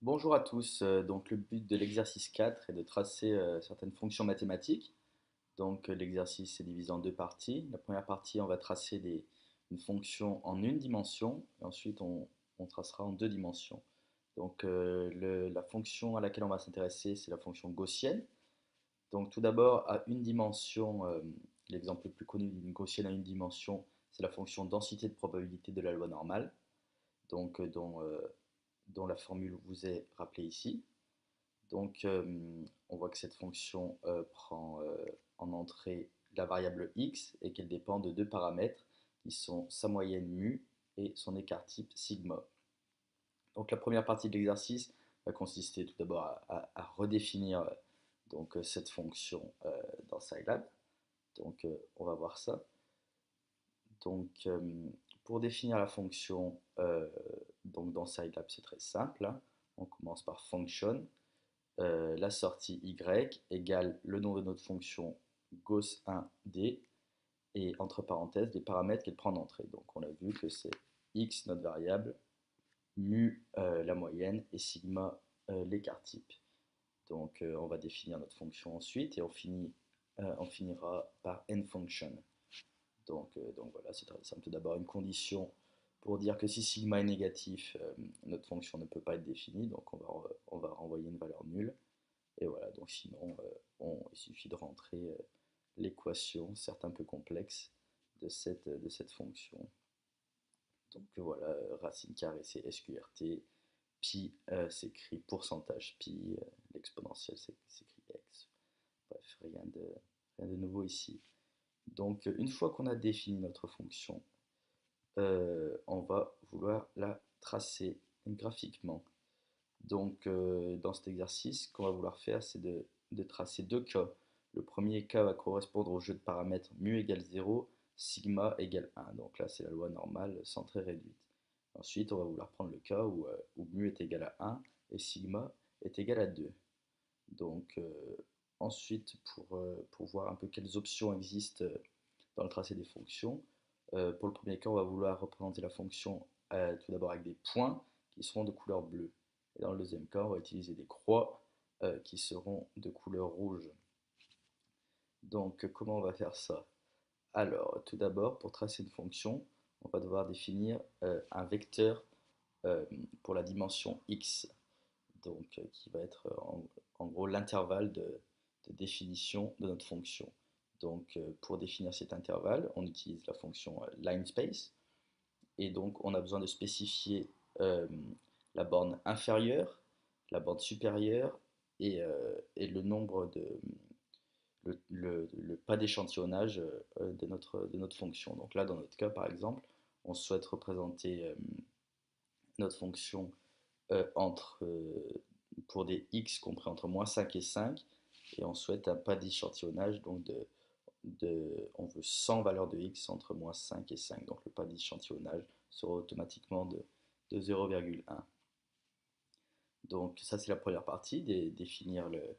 Bonjour à tous. Donc le but de l'exercice 4 est de tracer certaines fonctions mathématiques. Donc l'exercice est divisé en deux parties. La première partie, on va tracer une fonction en une dimension et ensuite on tracera en deux dimensions. Donc la fonction à laquelle on va s'intéresser, c'est la fonction gaussienne. Donc tout d'abord, à une dimension, l'exemple le plus connu d'une gaussienne à une dimension, c'est la fonction densité de probabilité de la loi normale, donc dont la formule vous est rappelée ici. Donc, on voit que cette fonction prend en entrée la variable x et qu'elle dépend de deux paramètres qui sont sa moyenne mu et son écart type sigma. Donc, la première partie de l'exercice va consister tout d'abord à redéfinir cette fonction dans Scilab. Donc, on va voir ça. Donc, pour définir la fonction donc dans Scilab, c'est très simple, hein. On commence par function. La sortie y égale le nom de notre fonction gauss1d et entre parenthèses les paramètres qu'elle prend en entrée. Donc on a vu que c'est x notre variable, mu la moyenne et sigma l'écart type. Donc on va définir notre fonction ensuite et on finira par nfunction. Donc voilà, c'est très simple. Tout d'abord une condition pour dire que si sigma est négatif, notre fonction ne peut pas être définie, donc on va renvoyer une valeur nulle. Et voilà, donc sinon, il suffit de rentrer l'équation, certes un peu complexe, de cette fonction. Donc voilà, racine carrée c'est SQRT, pi s'écrit pourcentage pi, l'exponentielle s'écrit x. Bref, rien de nouveau ici. Donc une fois qu'on a défini notre fonction, on va vouloir la tracer graphiquement. Donc, dans cet exercice, ce qu'on va vouloir faire, c'est de tracer deux cas. Le premier cas va correspondre au jeu de paramètres mu égale 0, sigma égale 1. Donc là, c'est la loi normale centrée réduite. Ensuite, on va vouloir prendre le cas où mu est égal à 1 et sigma est égal à 2. Donc, ensuite, pour voir un peu quelles options existent dans le tracé des fonctions, pour le premier cas, on va vouloir représenter la fonction tout d'abord avec des points qui seront de couleur bleue. Et dans le deuxième cas, on va utiliser des croix qui seront de couleur rouge. Donc, comment on va faire ça? Alors, tout d'abord, pour tracer une fonction, on va devoir définir un vecteur euh, pour la dimension x, donc qui va être en gros l'intervalle de définition de notre fonction. Donc, pour définir cet intervalle, on utilise la fonction lineSpace. Et donc, on a besoin de spécifier euh, la borne inférieure, la borne supérieure et le nombre le pas d'échantillonnage de notre fonction. Donc là, dans notre cas, par exemple, on souhaite représenter notre fonction pour des x compris entre moins 5 et 5, et on souhaite un pas d'échantillonnage, donc on veut 100 valeurs de x entre moins 5 et 5, donc le pas d'échantillonnage sera automatiquement de 0,1. Donc ça c'est la première partie, définir le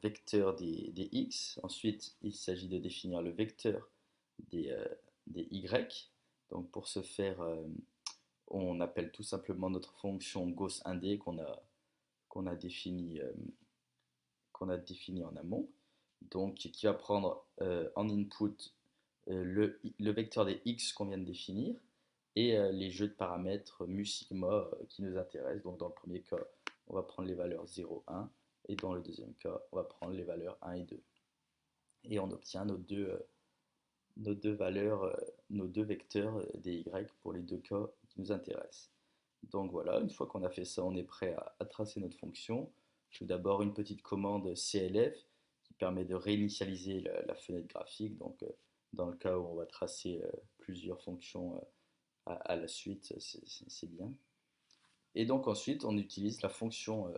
vecteur des x. Ensuite il s'agit de définir le vecteur des, euh, des y. Donc pour ce faire, on appelle tout simplement notre fonction Gauss1D qu'on a définie en amont, donc qui va prendre en input le vecteur des x qu'on vient de définir et les jeux de paramètres mu sigma qui nous intéressent. Donc dans le premier cas, on va prendre les valeurs 0, 1 et dans le deuxième cas, on va prendre les valeurs 1 et 2. Et on obtient nos deux valeurs, nos deux vecteurs des y pour les deux cas qui nous intéressent. Donc voilà, une fois qu'on a fait ça, on est prêt à tracer notre fonction. Tout d'abord, une petite commande CLF qui permet de réinitialiser fenêtre graphique. Donc, dans le cas où on va tracer plusieurs fonctions à la suite, c'est bien. Et donc ensuite, on utilise la fonction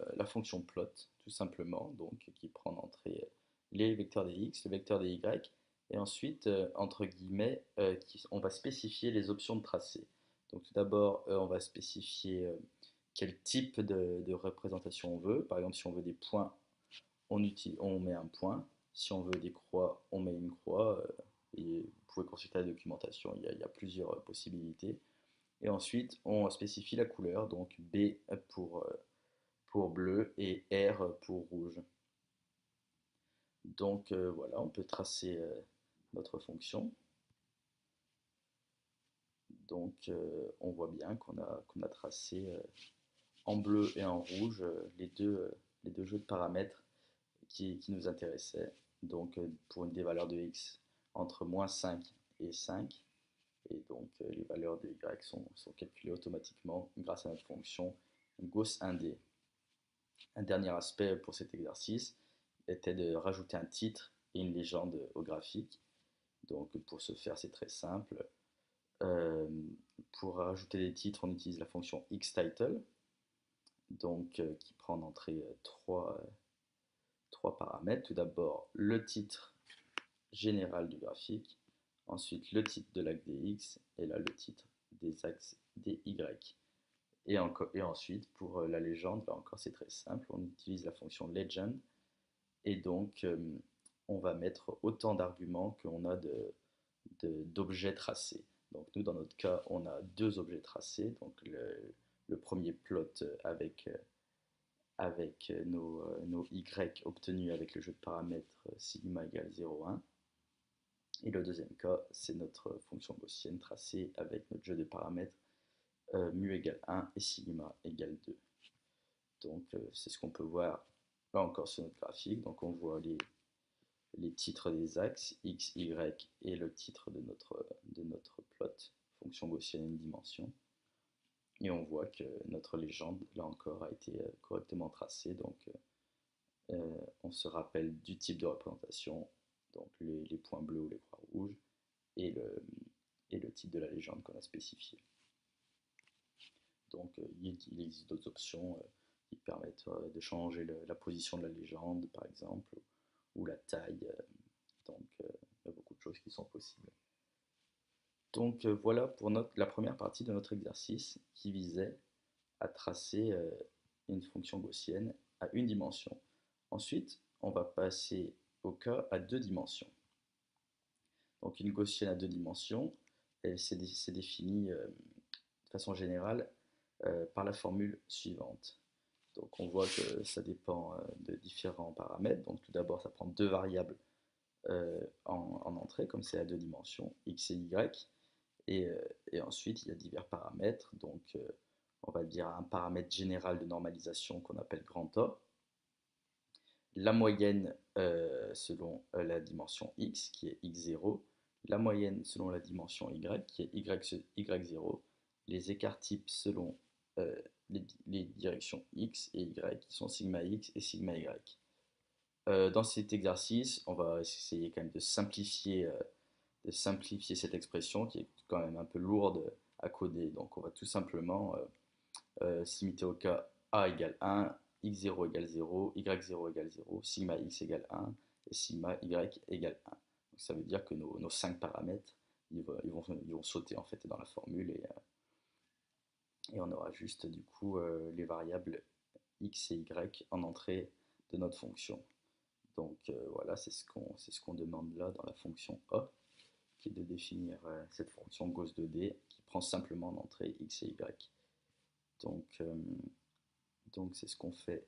plot, tout simplement, donc qui prend en entrée les vecteurs des x, le vecteur des y, et ensuite, entre guillemets, on va spécifier les options de tracé. Donc tout d'abord, on va spécifier quel type de représentation on veut. Par exemple, si on veut des points, on met un point. Si on veut des croix, on met une croix. Et vous pouvez consulter la documentation, il y a plusieurs possibilités. Et ensuite, on spécifie la couleur, donc B pour bleu et R pour rouge. Donc voilà, on peut tracer notre fonction. Donc on voit bien qu'on a tracé en bleu et en rouge les deux jeux de paramètres qui nous intéressaient. Donc pour des valeurs de x entre -5 et 5. Et donc les valeurs de y sont calculées automatiquement grâce à notre fonction Gauss1D. Un dernier aspect pour cet exercice était de rajouter un titre et une légende au graphique. Donc pour ce faire, c'est très simple. Euh, pour rajouter des titres, on utilise la fonction xTitle, donc qui prend en entrée trois paramètres. Tout d'abord, le titre général du graphique, ensuite le titre de l'axe des x, et là le titre des axes des y. Et ensuite, pour la légende, là encore c'est très simple, on utilise la fonction legend, et donc on va mettre autant d'arguments qu'on a d'objets tracés. Donc nous, dans notre cas, on a deux objets tracés, donc le premier plot avec nos y obtenus avec le jeu de paramètres sigma égale 0,1. Et le deuxième cas, c'est notre fonction gaussienne tracée avec notre jeu de paramètres mu égale 1 et sigma égale 2. Donc c'est ce qu'on peut voir là encore sur notre graphique. Donc on voit les titres des axes x, y et le titre de notre plot, fonction gaussienne une dimension. Et on voit que notre légende, là encore, a été correctement tracée. Donc on se rappelle du type de représentation, donc les points bleus ou les croix rouges, et le type de la légende qu'on a spécifié. Donc il existe d'autres options qui permettent de changer la position de la légende, par exemple, ou la taille. Donc il y a beaucoup de choses qui sont possibles. Donc voilà pour la première partie de notre exercice qui visait à tracer une fonction gaussienne à une dimension. Ensuite, on va passer au cas à deux dimensions. Donc une gaussienne à deux dimensions, elle s'est définie de façon générale par la formule suivante. Donc on voit que ça dépend de différents paramètres. Donc tout d'abord, ça prend deux variables en entrée, comme c'est à deux dimensions, x et y. Et ensuite, il y a divers paramètres. Donc on va dire un paramètre général de normalisation qu'on appelle grand A. La moyenne selon la dimension x, qui est x0. La moyenne selon la dimension y, qui est y0. Les écarts types selon les directions x et y, qui sont sigma x et sigma y. Dans cet exercice, on va essayer quand même de simplifier cette expression qui est quand même un peu lourde à coder. Donc on va tout simplement s'imiter au cas a égale 1, x0 égale 0, y0 égale 0, sigma x égale 1 et sigma y égale 1. Donc ça veut dire que nos 5 paramètres, ils vont sauter en fait dans la formule et on aura juste du coup les variables x et y en entrée de notre fonction. Donc voilà, c'est ce qu'on demande là dans la fonction a, qui est de définir cette fonction Gauss 2D qui prend simplement en entrée x et y. Donc c'est ce qu'on fait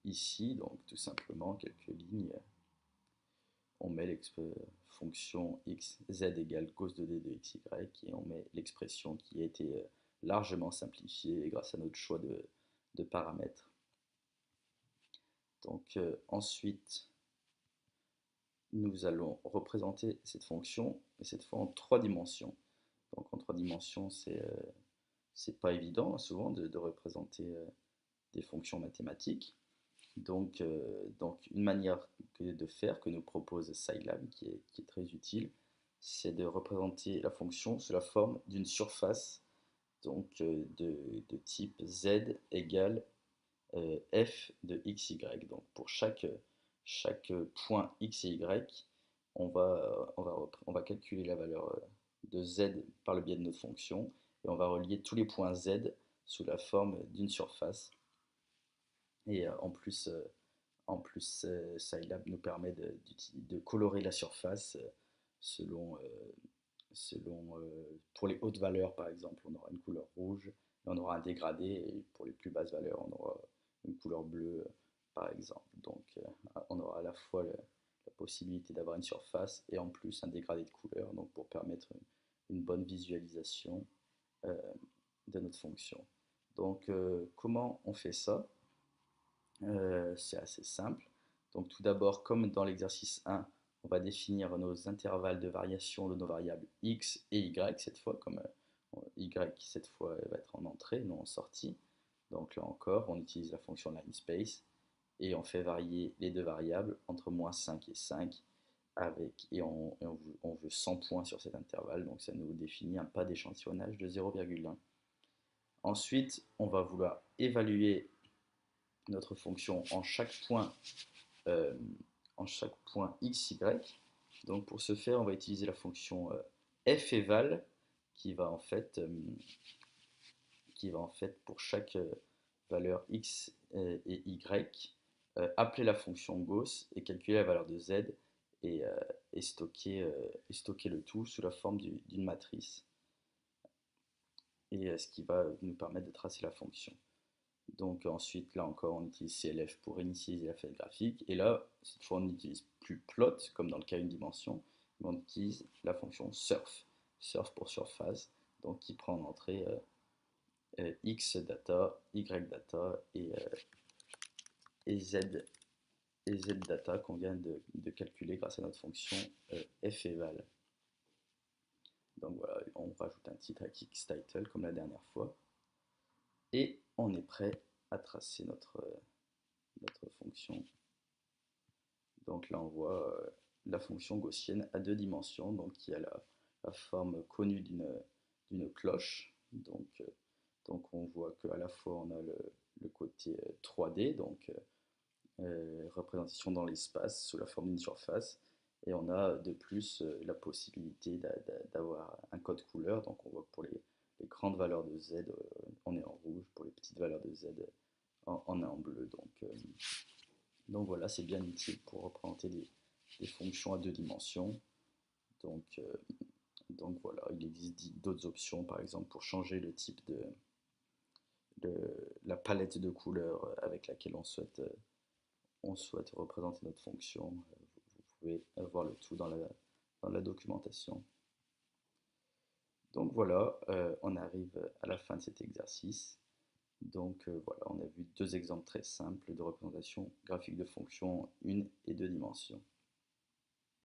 ici. Donc tout simplement quelques lignes. On met fonction x, z égale Gauss 2D de x, y et on met l'expression qui a été largement simplifiée grâce à notre choix de paramètres. Donc ensuite, nous allons représenter cette fonction, et cette fois en trois dimensions. Donc en trois dimensions, c'est pas évident souvent de représenter des fonctions mathématiques. Donc une manière de faire que nous propose Scilab, qui est très utile, c'est de représenter la fonction sous la forme d'une surface donc, de type z égale f de x, y. Donc pour chaque point x et y, on va calculer la valeur de z par le biais de notre fonction, et on va relier tous les points z sous la forme d'une surface. Et en plus Scilab nous permet de colorer la surface selon pour les hautes valeurs, par exemple, on aura une couleur rouge, et on aura un dégradé, et pour les plus basses valeurs, on aura une couleur bleue, par exemple. Donc, on aura à la fois la possibilité d'avoir une surface et en plus un dégradé de couleur, donc pour permettre une bonne visualisation euh, de notre fonction. Donc, comment on fait ça? C'est assez simple. Donc tout d'abord, comme dans l'exercice 1, on va définir nos intervalles de variation de nos variables x et y cette fois, comme y cette fois va être en entrée, non en sortie. Donc là encore, on utilise la fonction lineSpace et on fait varier les deux variables entre moins 5 et 5 on veut 100 points sur cet intervalle, donc ça nous définit un pas d'échantillonnage de 0,1. Ensuite, on va vouloir évaluer notre fonction euh, en chaque point x, y. Donc pour ce faire, on va utiliser la fonction feval qui va en fait pour chaque valeur x et y appeler la fonction Gauss et calculer la valeur de z et, euh, stocker le tout sous la forme d'une matrice et ce qui va nous permettre de tracer la fonction. Donc ensuite, là encore, on utilise CLF pour initialiser la fenêtre graphique. Et là, cette fois, on n'utilise plus plot, comme dans le cas une dimension, mais on utilise la fonction surf. Surf pour surface, donc qui prend en entrée x data, y data et z data qu'on vient de calculer grâce à notre fonction feval. Donc voilà, on rajoute un titre avec xtitle comme la dernière fois. Et on est prêt à tracer notre fonction. Donc là, on voit la fonction gaussienne à deux dimensions, donc qui a la forme connue d'une cloche. Donc on voit qu'à la fois on a le côté 3D, donc représentation dans l'espace sous la forme d'une surface, et on a de plus la possibilité d'avoir un code couleur. Donc on voit que pour les grandes valeurs de Z, on est en rouge, pour les petites valeurs de Z, on est en bleu. Donc voilà, c'est bien utile pour représenter des fonctions à deux dimensions. Donc, euh, donc voilà, il existe d'autres options, par exemple pour changer le type de la palette de couleurs avec laquelle on souhaite représenter notre fonction. Vous pouvez voir le tout dans la documentation. Donc voilà, on arrive à la fin de cet exercice. Donc voilà, on a vu deux exemples très simples de représentation graphique de fonctions 1 et 2 dimensions.